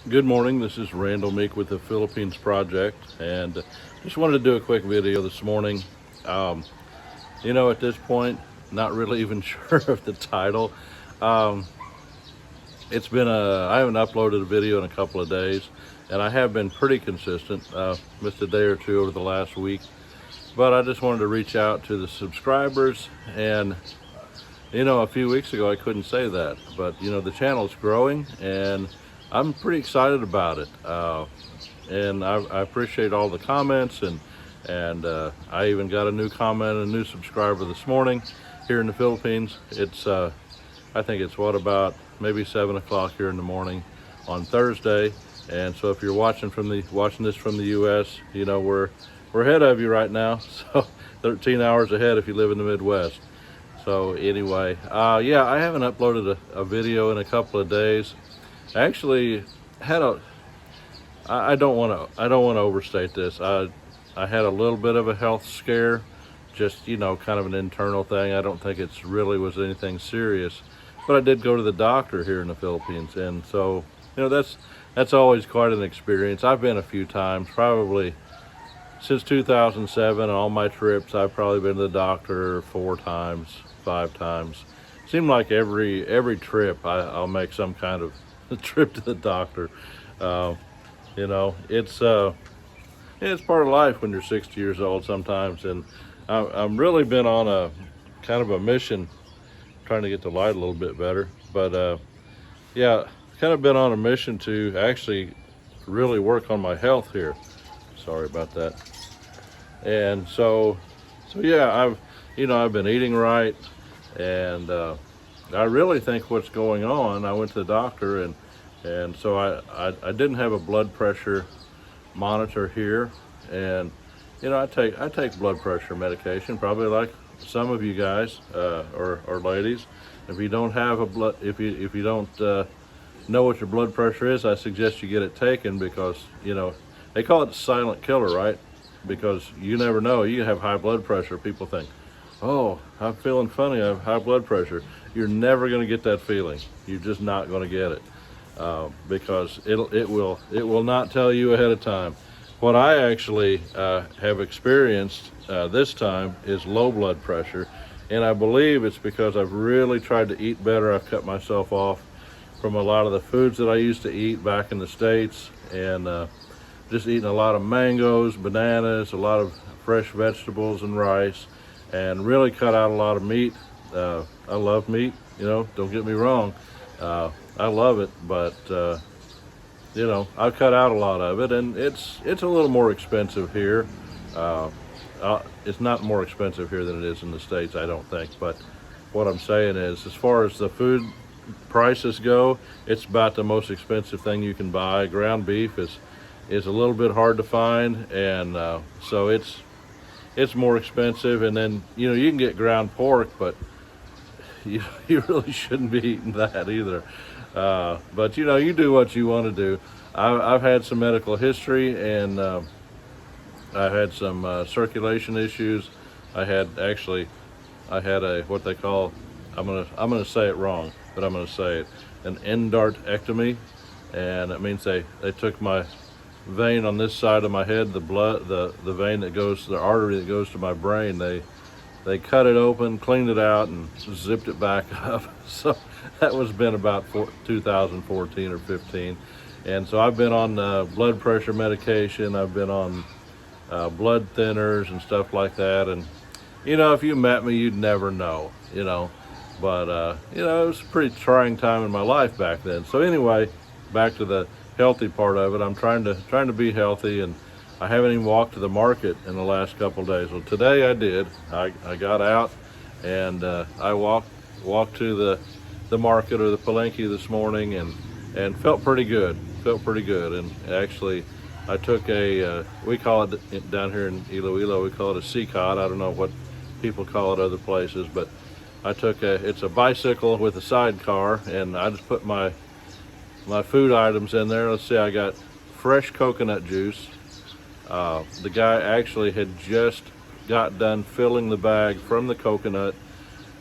Good morning. This is Randall Meek with the Philippines Project, and just wanted to do a quick video this morning. Um, at this point, not really even sure of the title. Um, I haven't uploaded a video in a couple of days, and I have been pretty consistent. Missed a day or two over the last week, but I just wanted to reach out to the subscribers. And a few weeks ago I couldn't say that, but the channel's growing, and I'm pretty excited about it. And I appreciate all the comments, and I even got a new comment, a new subscriber this morning here in the Philippines. It's I think it's about maybe 7 o'clock here in the morning on Thursday. And so if you're watching this from the U.S., we're ahead of you right now. So 13 hours ahead if you live in the Midwest. So anyway, yeah, I haven't uploaded a video in a couple of days. I actually had I don't want to overstate this. I had a little bit of a health scare, just kind of an internal thing. I don't think it's really was anything serious, but I did go to the doctor here in the Philippines, and so that's always quite an experience. I've been a few times, probably since 2007. On all my trips, I've probably been to the doctor 4 times, 5 times. Seemed like every trip I'll make some kind of trip to the doctor. It's part of life when you're 60 years old sometimes, and I'm really been on a kind of a mission trying to get the light a little bit better. But yeah, kind of been on a mission to actually really work on my health here. Sorry about that. And so yeah, I've been eating right, and I really think what's going on. I went to the doctor, and so I didn't have a blood pressure monitor here, and I take blood pressure medication, probably like some of you guys or ladies. If you don't have if you don't know what your blood pressure is, I suggest you get it taken, because they call it the silent killer, right? Because you never know. You have high blood pressure. People think, oh, I'm feeling funny, I have high blood pressure. You're never going to get that feeling. You're just not going to get it, because it will not tell you ahead of time. What I actually have experienced this time is low blood pressure, and I believe it's because I've really tried to eat better. I've cut myself off from a lot of the foods that I used to eat back in the States, and just eating a lot of mangoes, bananas, a lot of fresh vegetables and rice, and really cut out a lot of meat. I love meat, don't get me wrong. I love it, but I've cut out a lot of it, and it's a little more expensive here. It's not more expensive here than it is in the States, I don't think. But what I'm saying is, as far as the food prices go, it's about the most expensive thing you can buy. Ground beef is a little bit hard to find, and so it's more expensive. And then you can get ground pork, but you really shouldn't be eating that either. But you do what you want to do. I've had some medical history, and I've had some circulation issues. I had a what they call, I'm gonna say it wrong, but I'm gonna say it, an endarterectomy, and that means they took my vein on this side of my head, the vein that goes, the artery that goes to my brain. They cut it open, cleaned it out, and zipped it back up. So that was been about 2014 or 15. And so I've been on blood pressure medication. I've been on blood thinners and stuff like that. And if you met me, you'd never know. But it was a pretty trying time in my life back then. So anyway, back to the healthy part of it. I'm trying to be healthy, and I haven't even walked to the market in the last couple of days. Well, today I did. I got out, and I walked to the market, or the palenque, this morning, and felt pretty good. And actually, I took we call it down here in Iloilo, we call it a C-cot. I don't know what people call it other places, but I took it's a bicycle with a sidecar, and I just put my food items in there. Let's see, I got fresh coconut juice. The guy actually had just got done filling the bag from the coconut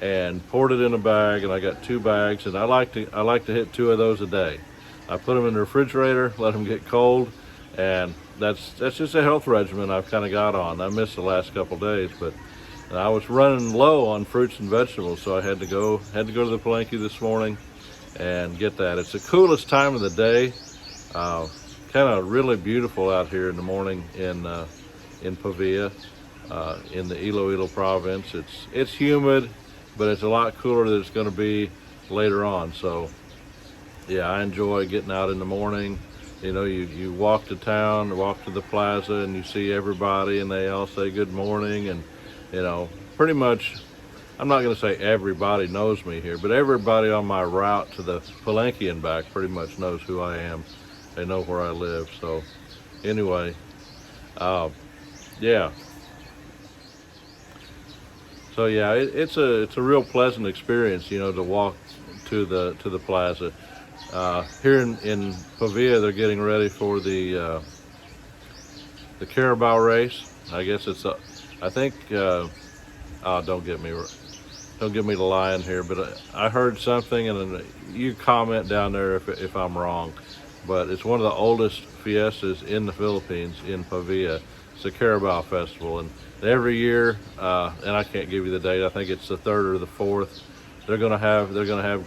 and poured it in a bag, and I got 2 bags, and I like to hit 2 of those a day. I put them in the refrigerator, let them get cold, and that's just a health regimen I've kind of got on. I missed the last couple days, but I was running low on fruits and vegetables, so I had to go to the Palenque this morning and get that. It's the coolest time of the day. Kind of really beautiful out here in the morning in Pavia, in the Iloilo province. It's humid, but it's a lot cooler than it's going to be later on. So yeah, I enjoy getting out in the morning. You know, you walk to town, walk to the plaza, and you see everybody, and they all say good morning. And you know, pretty much, I'm not going to say everybody knows me here, but everybody on my route to the Palenque and back pretty much knows who I am. They know where I live. So anyway, yeah. So yeah, it's a real pleasant experience, you know, to walk to the plaza. Here in Pavia, they're getting ready for the Carabao race. I guess it's I think don't get me to lying here, but I heard something, and you comment down there if I'm wrong. But it's one of the oldest fiestas in the Philippines, in Pavia. It's the Carabao Festival, and every year, and I can't give you the date. I think it's the 3rd or the 4th. They're gonna have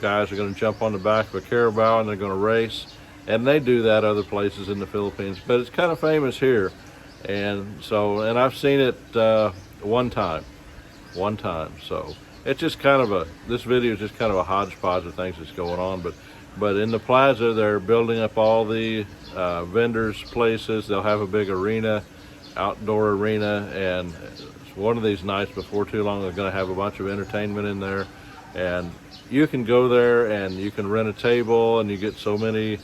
guys are gonna jump on the back of a carabao and they're gonna race, and they do that other places in the Philippines, but it's kind of famous here, and I've seen it one time. So it's just kind of this video is just kind of a hodgepodge of things that's going on, but in the plaza, they're building up all the vendors' places. They'll have a big arena, outdoor arena, and one of these nights before too long, they're going to have a bunch of entertainment in there. And you can go there and you can rent a table, and you get so many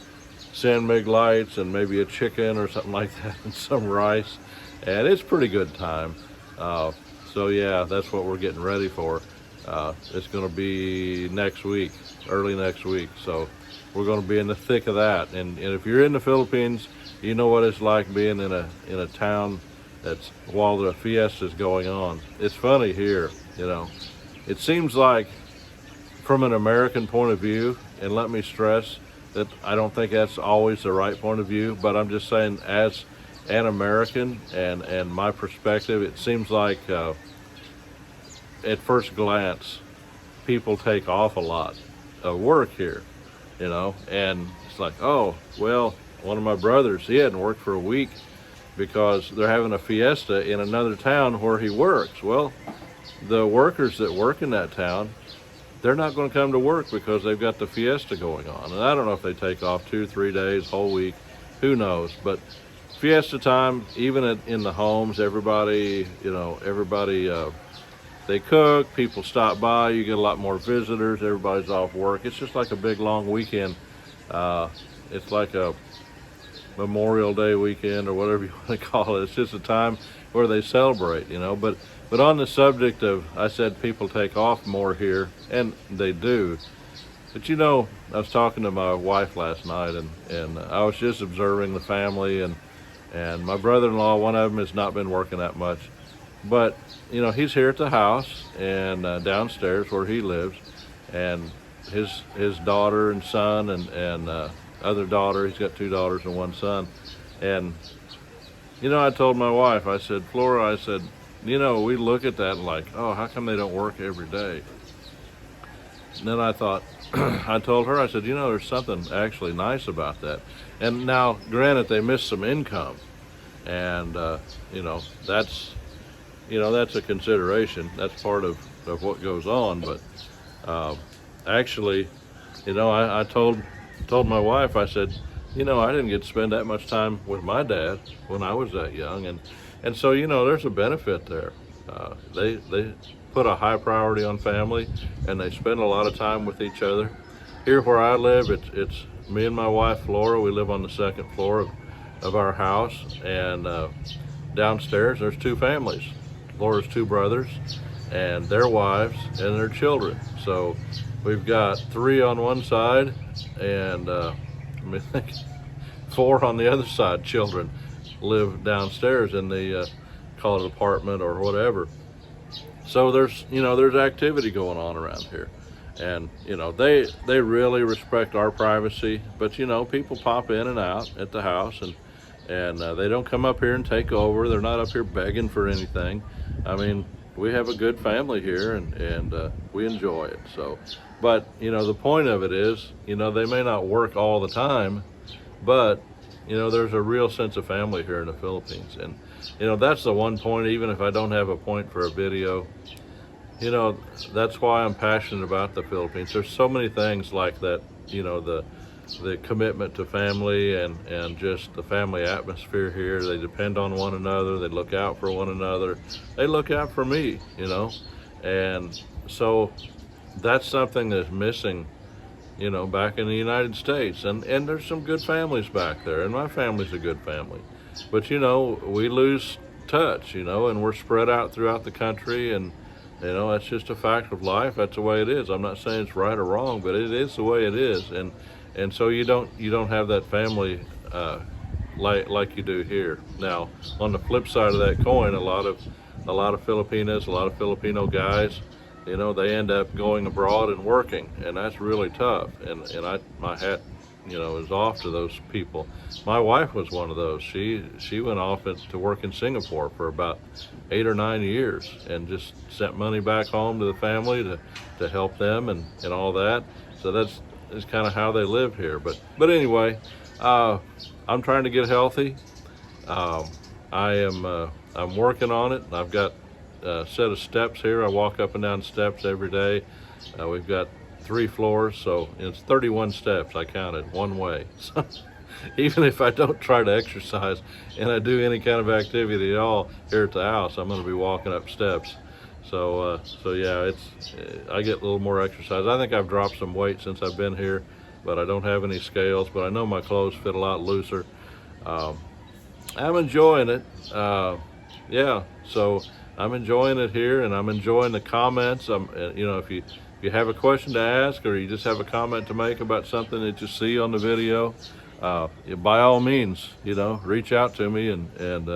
sandmig lights and maybe a chicken or something like that and some rice. And it's pretty good time. So yeah, that's what we're getting ready for. It's going to be next week, early next week. So we're going to be in the thick of that. And if you're in the Philippines, you know what it's like being in a town that's while the fiesta is going on. It's funny here, you know. It seems like from an American point of view, and let me stress that I don't think that's always the right point of view, but I'm just saying as an American and my perspective, it seems like at first glance, people take off a lot of work here, you know, and it's like, oh, well, one of my brothers, he hadn't worked for a week because they're having a fiesta in another town where he works. Well, the workers that work in that town, they're not going to come to work because they've got the fiesta going on. And I don't know if they take off 2-3 days, whole week, who knows. But fiesta time, even in the homes, everybody, they cook, people stop by, you get a lot more visitors, everybody's off work. It's just like a big long weekend. It's like a Memorial Day weekend or whatever you want to call it. It's just a time where they celebrate, you know. But on the subject of, I said people take off more here, and they do. But you know, I was talking to my wife last night, and I was just observing the family, and my brother-in-law, one of them has not been working that much. But, you know, he's here at the house and downstairs where he lives, and his daughter and son and other daughter, he's got 2 daughters and 1 son. And, you know, I told my wife, I said, Flora, I said, you know, we look at that like, oh, how come they don't work every day? And then I thought, I told her, I said, you know, there's something actually nice about that. And now, granted, they miss some income, and you know, that's a consideration. That's part of what goes on. But actually, you know, I told my wife, I said, you know, I didn't get to spend that much time with my dad when I was that young, and so, you know, there's a benefit there. They put a high priority on family, and they spend a lot of time with each other. Here where I live, it's me and my wife Flora. We live on the 2nd floor of our house, and downstairs there's 2 families. Laura's 2 brothers and their wives and their children. So we've got 3 on one side and let me think, 4 on the other side. Children live downstairs in the call it apartment or whatever. So there's activity going on around here, And you know, they really respect our privacy, but you know, people pop in and out at the house, and they don't come up here and take over. They're not up here begging for anything. I mean, we have a good family here, and we enjoy it. So, but you know, the point of it is, you know, they may not work all the time, but you know, there's a real sense of family here in the Philippines. And you know, that's the one point, even if I don't have a point for a video, you know, that's why I'm passionate about the Philippines. There's so many things like that, you know, the commitment to family, and just the family atmosphere here. They depend on one another. They look out for one another. They look out for me, you know. And so that's something that's missing, you know, back in the United States. And there's some good families back there, and my family's a good family. But, you know, we lose touch, you know, and we're spread out throughout the country, and you know, that's just a fact of life. That's the way it is. I'm not saying it's right or wrong, but it is the way it is. And so you don't have that family like you do here. Now, on the flip side of that coin, a lot of Filipinas, a lot of Filipino guys, you know, they end up going abroad and working, and that's really tough. And my hat, you know, is off to those people. My wife was one of those. She went off to work in Singapore for about 8 or 9 years, and just sent money back home to the family to help them and all that. So that's kind of how they live here. But anyway, I'm trying to get healthy. I'm working on it. I've got a set of steps here. I walk up and down steps every day. We've got 3 floors, so it's 31 steps. I counted one way. So even if I don't try to exercise and I do any kind of activity at all here at the house, I'm going to be walking up steps. So yeah, I get a little more exercise. I think I've dropped some weight since I've been here, but I don't have any scales. But I know my clothes fit a lot looser. I'm enjoying it. Yeah, so I'm enjoying it here, and I'm enjoying the comments. You know, if you have a question to ask, or you just have a comment to make about something that you see on the video, by all means, you know, reach out to me, and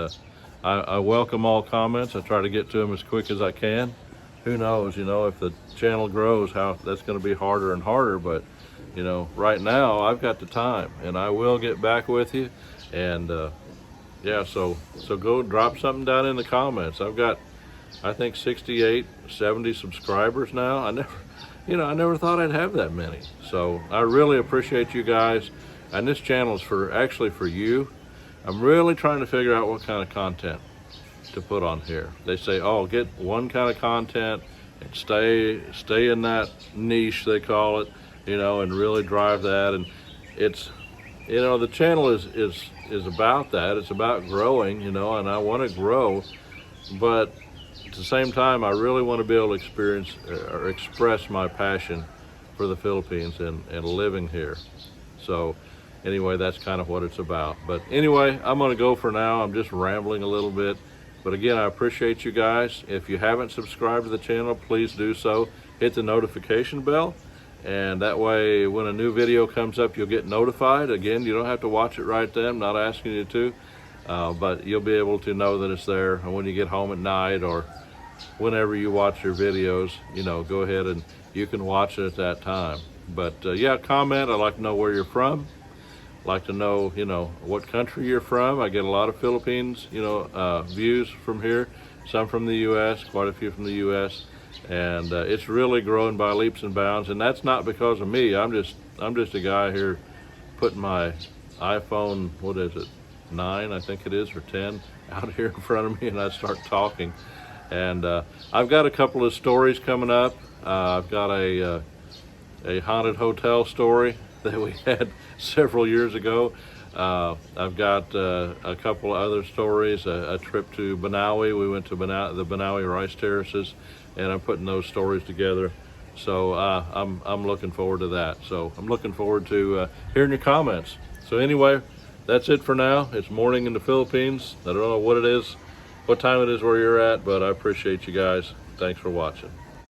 I welcome all comments. I try to get to them as quick as I can. Who knows, you know, if the channel grows, how that's going to be harder and harder. But you know, right now I've got the time, and I will get back with you. And yeah, so go drop something down in the comments. I've got, I think, 68, 70 subscribers now. I never thought I'd have that many. So I really appreciate you guys. And this channel is actually for you. I'm really trying to figure out what kind of content to put on here. They say, oh, get one kind of content and stay in that niche, they call it, you know, and really drive that. And it's, you know, the channel is about that. It's about growing, you know, and I want to grow, but at the same time, I really want to be able to express my passion for the Philippines and living here. So anyway, that's kind of what it's about. But anyway, I'm going to go for now. I'm just rambling a little bit. But again, I appreciate you guys. If you haven't subscribed to the channel, please do so. Hit the notification bell, and that way when a new video comes up, you'll get notified. Again, you don't have to watch it right then. I'm not asking you to, but you'll be able to know that it's there. And when you get home at night, or whenever you watch your videos, you know, go ahead and you can watch it at that time. But yeah, comment. I'd like to know where you're from. I'd like to know, you know, what country you're from. I get a lot of Philippines, you know, views from here. Some from the U.S., quite a few from the U.S., and it's really growing by leaps and bounds. And that's not because of me. I'm just a guy here putting my iPhone, what is it, 9, I think it is, or 10, out here in front of me, and I start talking. And I've got a couple of stories coming up. I've got a haunted hotel story that we had several years ago. I've got a couple of other stories, a trip to Banawi. We went to the Banawi rice terraces, and I'm putting those stories together. So I'm looking forward to that. So I'm looking forward to hearing your comments. So anyway, that's it for now. It's morning in the Philippines. I don't know what it is, what time it is where you're at, but I appreciate you guys. Thanks for watching.